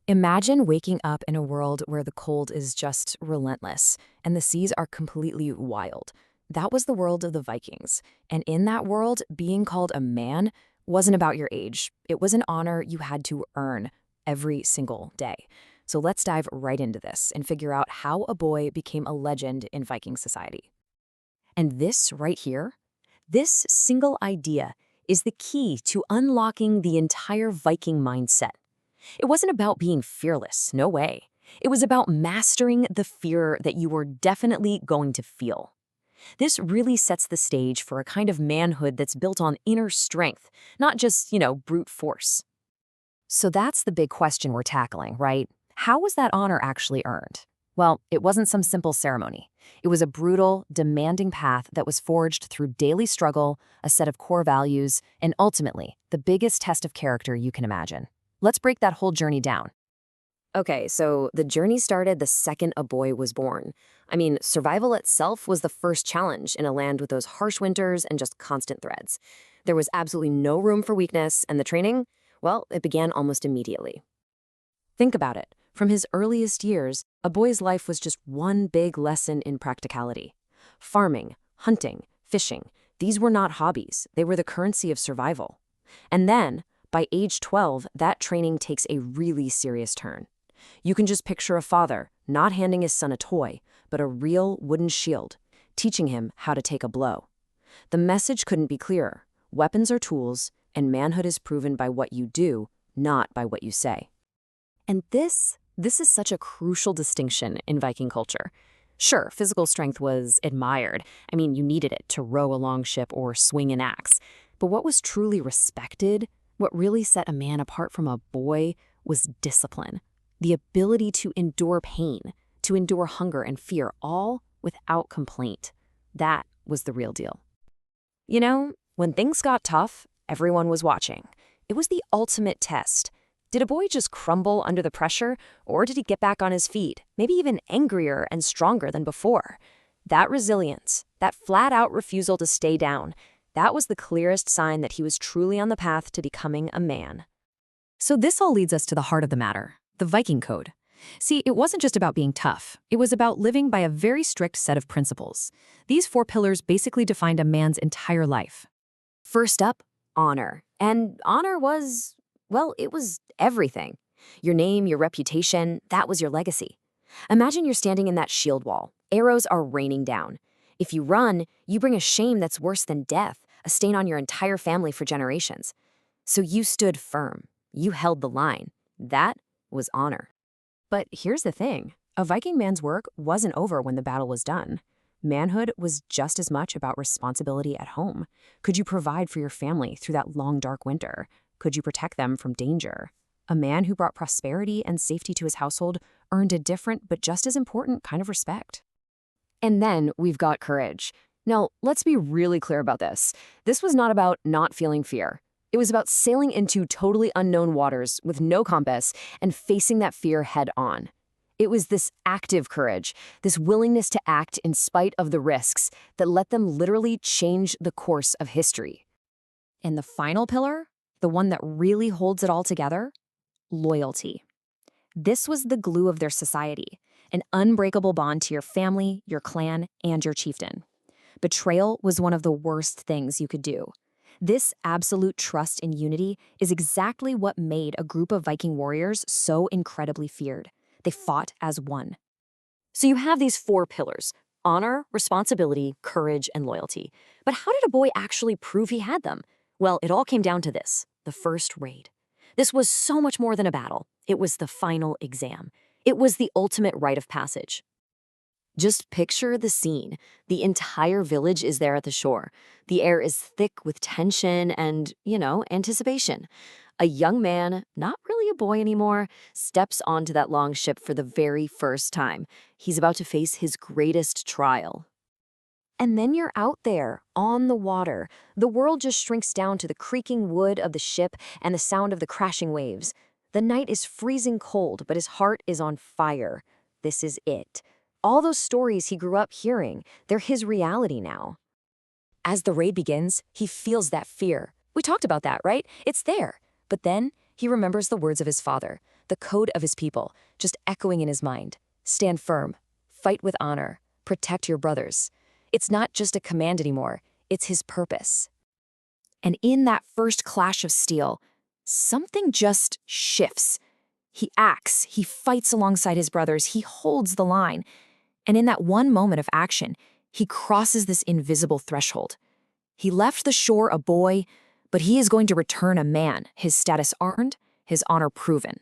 Imagine waking up in a world where the cold is just relentless and the seas are completely wild. That was the world of the Vikings. And in that world, being called a man wasn't about your age. It was an honor you had to earn every single day. So let's dive right into this and figure out how a boy became a legend in Viking society. And this right here, this single idea is the key to unlocking the entire Viking mindset. It wasn't about being fearless, no way. It was about mastering the fear that you were definitely going to feel. This really sets the stage for a kind of manhood that's built on inner strength, not just, brute force. So that's the big question we're tackling, right? How was that honor actually earned? Well, it wasn't some simple ceremony. It was a brutal, demanding path that was forged through daily struggle, a set of core values, and ultimately, the biggest test of character you can imagine. Let's break that whole journey down. Okay, so the journey started the second a boy was born. I mean, survival itself was the first challenge in a land with those harsh winters and just constant threats. There was absolutely no room for weakness, and the training, well, it began almost immediately. Think about it. From his earliest years, a boy's life was just one big lesson in practicality. Farming, hunting, fishing, these were not hobbies. They were the currency of survival. And then, by age 12, that training takes a really serious turn. You can just picture a father not handing his son a toy, but a real wooden shield, teaching him how to take a blow. The message couldn't be clearer. Weapons are tools, and manhood is proven by what you do, not by what you say. And this is such a crucial distinction in Viking culture. Sure, physical strength was admired. I mean, you needed it to row a longship or swing an axe. But what was truly respected, what really set a man apart from a boy, was discipline. The ability to endure pain, to endure hunger and fear, all without complaint. That was the real deal. When things got tough, everyone was watching. It was the ultimate test. Did a boy just crumble under the pressure, or did he get back on his feet, maybe even angrier and stronger than before? That resilience, that flat-out refusal to stay down, that was the clearest sign that he was truly on the path to becoming a man. So this all leads us to the heart of the matter, the Viking Code. See, it wasn't just about being tough. It was about living by a very strict set of principles. These 4 pillars basically defined a man's entire life. First up, honor. And honor was, well, it was everything. Your name, your reputation, that was your legacy. Imagine you're standing in that shield wall. Arrows are raining down. If you run, you bring a shame that's worse than death, a stain on your entire family for generations. So you stood firm. You held the line. That was honor. But here's the thing. A Viking man's work wasn't over when the battle was done. Manhood was just as much about responsibility at home. Could you provide for your family through that long, dark winter? Could you protect them from danger? A man who brought prosperity and safety to his household earned a different but just as important kind of respect. And then we've got courage. Now, let's be really clear about this. This was not about not feeling fear. It was about sailing into totally unknown waters with no compass and facing that fear head on. It was this active courage, this willingness to act in spite of the risks that let them literally change the course of history. And the final pillar, the one that really holds it all together, loyalty. This was the glue of their society, an unbreakable bond to your family, your clan, and your chieftain. Betrayal was one of the worst things you could do. This absolute trust and unity is exactly what made a group of Viking warriors so incredibly feared. They fought as one. So you have these 4 pillars: honor, responsibility, courage, and loyalty. But how did a boy actually prove he had them? Well, it all came down to this: the first raid. This was so much more than a battle. It was the final exam. It was the ultimate rite of passage. Just picture the scene. The entire village is there at the shore. The air is thick with tension and, anticipation. A young man, not really a boy anymore, steps onto that long ship for the very first time. He's about to face his greatest trial. And then you're out there, on the water. The world just shrinks down to the creaking wood of the ship and the sound of the crashing waves. The night is freezing cold, but his heart is on fire. This is it. All those stories he grew up hearing, they're his reality now. As the raid begins, he feels that fear. We talked about that, right? It's there. But then he remembers the words of his father. the code of his people, just echoing in his mind. Stand firm, fight with honor, protect your brothers. It's not just a command anymore, it's his purpose. And in that first clash of steel, something just shifts. He acts, he fights alongside his brothers, he holds the line. And in that one moment of action, he crosses this invisible threshold. He left the shore a boy, but he is going to return a man, his status earned, his honor proven.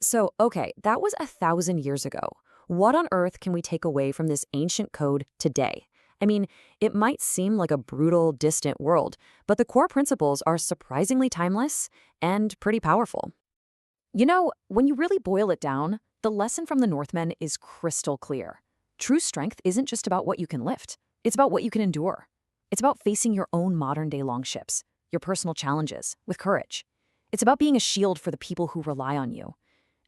So, okay, that was 1,000 years ago. What on earth can we take away from this ancient code today? I mean, it might seem like a brutal, distant world, but the core principles are surprisingly timeless and pretty powerful. You know, when you really boil it down, the lesson from the Northmen is crystal clear. True strength isn't just about what you can lift. It's about what you can endure. It's about facing your own modern-day longships, your personal challenges, with courage. It's about being a shield for the people who rely on you.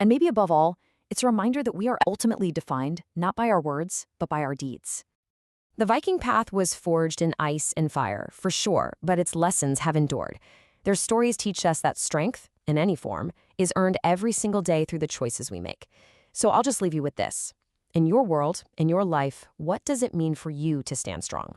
And maybe above all, it's a reminder that we are ultimately defined not by our words, but by our deeds. The Viking path was forged in ice and fire, for sure, but its lessons have endured. Their stories teach us that strength, in any form, is earned every single day through the choices we make. So I'll just leave you with this. In your world, in your life, what does it mean for you to stand strong?